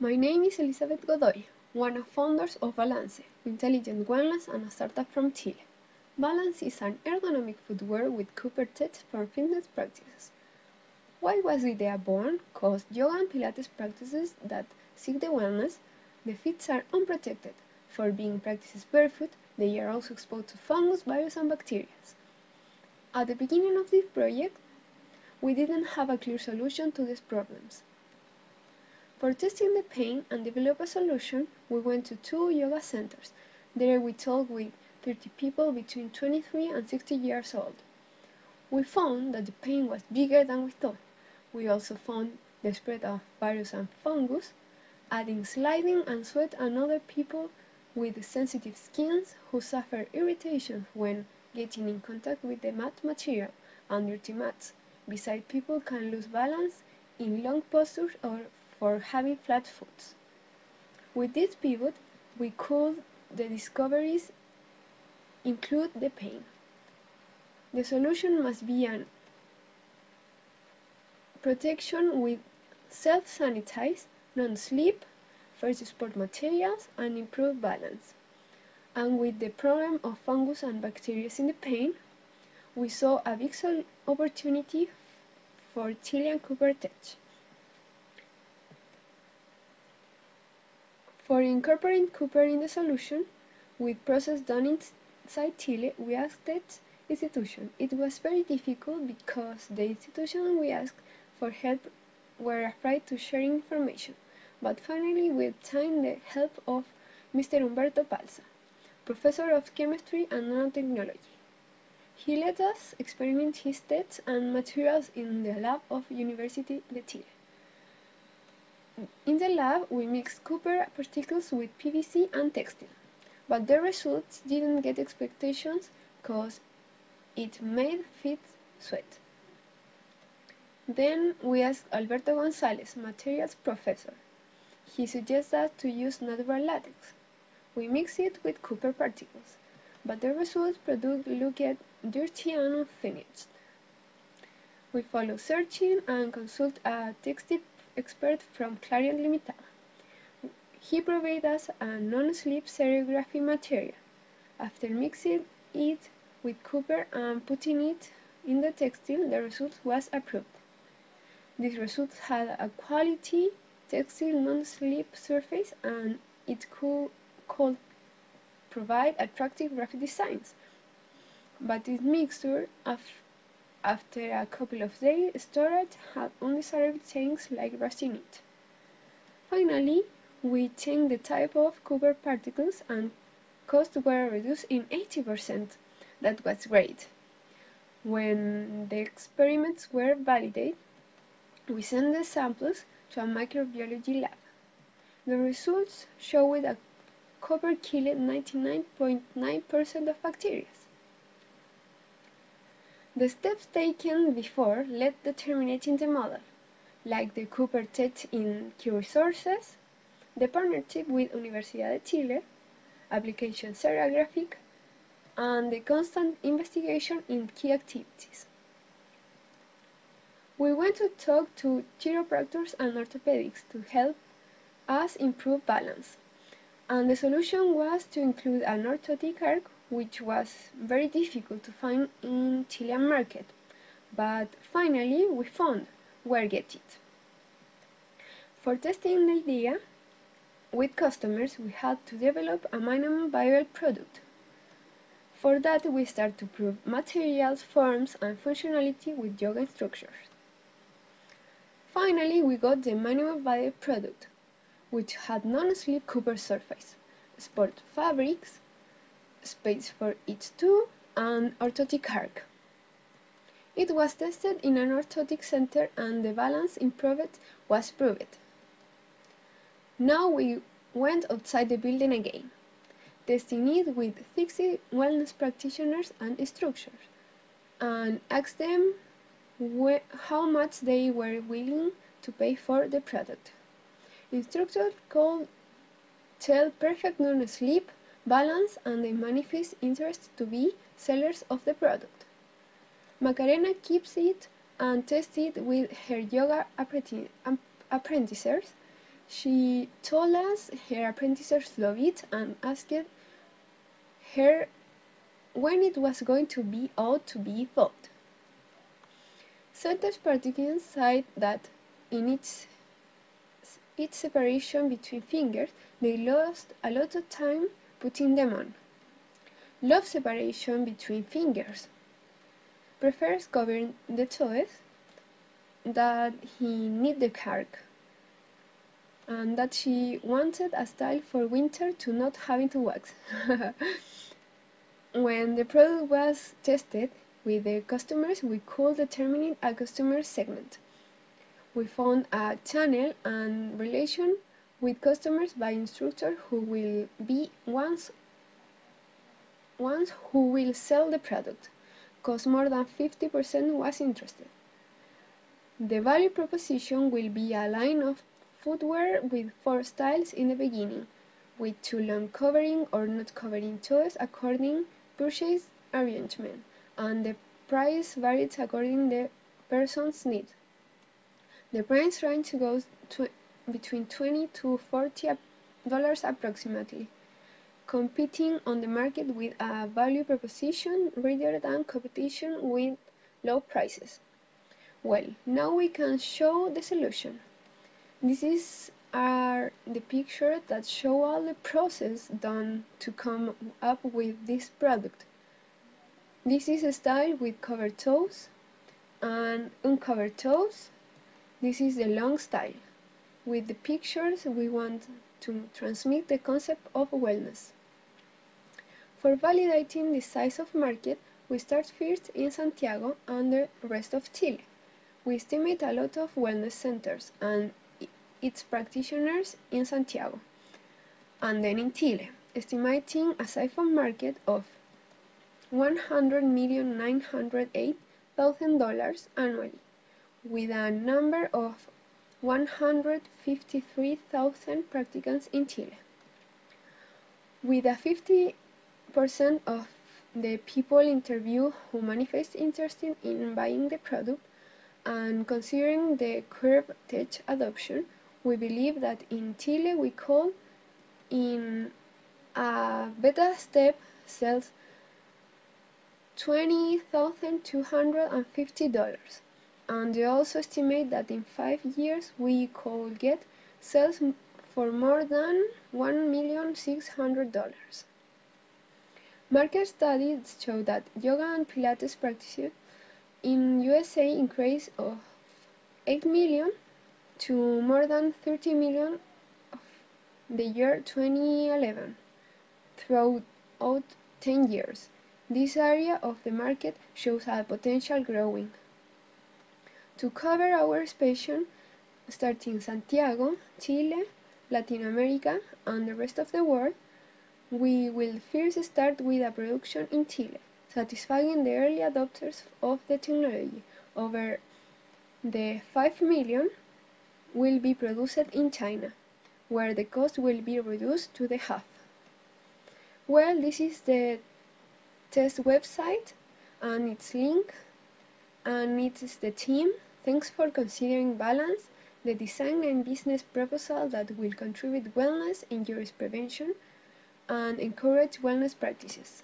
My name is Elizabeth Godoy, one of founders of Balance, Intelligent Wellness and a startup from Chile. Balance is an ergonomic footwear with Cooper Tech for fitness practices. Why was the idea born? Because yoga and Pilates practices that seek the wellness, the feet are unprotected. For being practiced barefoot, they are also exposed to fungus, viruses and bacteria. At the beginning of this project, we didn't have a clear solution to these problems. For testing the pain and develop a solution, we went to 2 yoga centers. There we talked with 30 people between 23 and 60 years old. We found that the pain was bigger than we thought. We also found the spread of virus and fungus, adding sliding and sweat and other people with sensitive skins who suffer irritation when getting in contact with the mat material and dirty mats. Besides, people can lose balance in long postures or for having flat foot. With this pivot, we could the discoveries include the pain. The solution must be an protection with self-sanitized, non-slip, first sport materials, and improved balance. And with the problem of fungus and bacteria in the pain, we saw a big opportunity for Chilean Cooper Tech. For incorporating Cooper in the solution, with process done inside Chile, we asked that institution. It was very difficult because the institution we asked for help were afraid to share information, but finally we obtained the help of Mr. Humberto Palza, professor of chemistry and nanotechnology. He let us experiment his tests and materials in the lab of University de Chile. In the lab, we mixed Cooper particles with PVC and textile, but the results didn't get expectations because it made feet sweat. Then we asked Alberto González, materials professor. He suggested us to use natural latex. We mixed it with Cooper particles, but the results produced looked dirty and unfinished. We followed searching and consulted a textile expert from Clarion Limitada. He provided us a non-slip serigraphy material. After mixing it with Cooper and putting it in the textile, the result was approved. This result had a quality textile non-slip surface and it could provide attractive graphic designs. But this mixture, after a couple of days storage, had undesirable things like rust in it. Finally, we changed the type of Cooper particles and costs were reduced in 80%. That was great. When the experiments were validated, we sent the samples to a microbiology lab. The results showed that Cooper killed 99.9% of bacteria. The steps taken before led to terminating the model, like the Cooper Tech in key resources, the partnership with Universidad de Chile, application serigraphic, and the constant investigation in key activities. We went to talk to chiropractors and orthopedics to help us improve balance, and the solution was to include an orthotic arc, which was very difficult to find in Chilean market, but finally we found where to get it. For testing the idea with customers, we had to develop a minimum viable product. For that, we started to prove materials, forms, and functionality with yoga instructors. Finally, we got the minimum viable product, which had non-slip Cooper surface, sport fabrics, space for each toe, and orthotic arc. It was tested in an orthotic center and the balance improved was proved. Now we went outside the building again, testing it with 60 wellness practitioners and instructors, and asked them how much they were willing to pay for the product. Instructors could tell perfect non-slip, balance, and they manifest interest to be sellers of the product. Macarena keeps it and tests it with her yoga apprentices. She told us her apprentices loved it and asked her when it was going to be out to be thawed. Certain participants said that in its separation between fingers, they lost a lot of time putting them on. Love separation between fingers. Prefers covering the toes that he need the cark, and that she wanted a style for winter to not having to wax. When the product was tested with the customers, we could determine a customer segment. We found a channel and relation with customers by instructor who will be ones who will sell the product, cause more than 50% was interested. The value proposition will be a line of footwear with 4 styles in the beginning, with 2 long covering or not covering toes according purchase arrangement, and the price varies according the person's need. The price range goes between $20 to $40 approximately, competing on the market with a value proposition rather than competition with low prices. Well, now we can show the solution. These are the pictures that show all the process done to come up with this product. This is a style with covered toes and uncovered toes. This is the long style. With the pictures, we want to transmit the concept of wellness. For validating the size of market, we start first in Santiago and the rest of Chile. We estimate a lot of wellness centers and its practitioners in Santiago, and then in Chile, estimating a size of market of $100,908,000 annually, with a number of 153,000 practicants in Chile. With a 50% of the people interviewed who manifest interest in buying the product, and considering the curve tech adoption, we believe that in Chile we could, in a beta step, sell $20,250, and they also estimate that in 5 years we could get sales for more than $1,600,000. Market studies show that yoga and Pilates practices in USA increased of 8 million to more than 30 million of the year 2011 throughout 10 years. This area of the market shows a potential growing. To cover our expansion, starting Santiago, Chile, Latin America, and the rest of the world, we will first start with a production in Chile, satisfying the early adopters of the technology. Over the 5 million will be produced in China, where the cost will be reduced to the half. Well, this is the test website and its link, and it is the team. Thanks for considering balance, the design and business proposal that will contribute wellness, injuries prevention, and encourage wellness practices.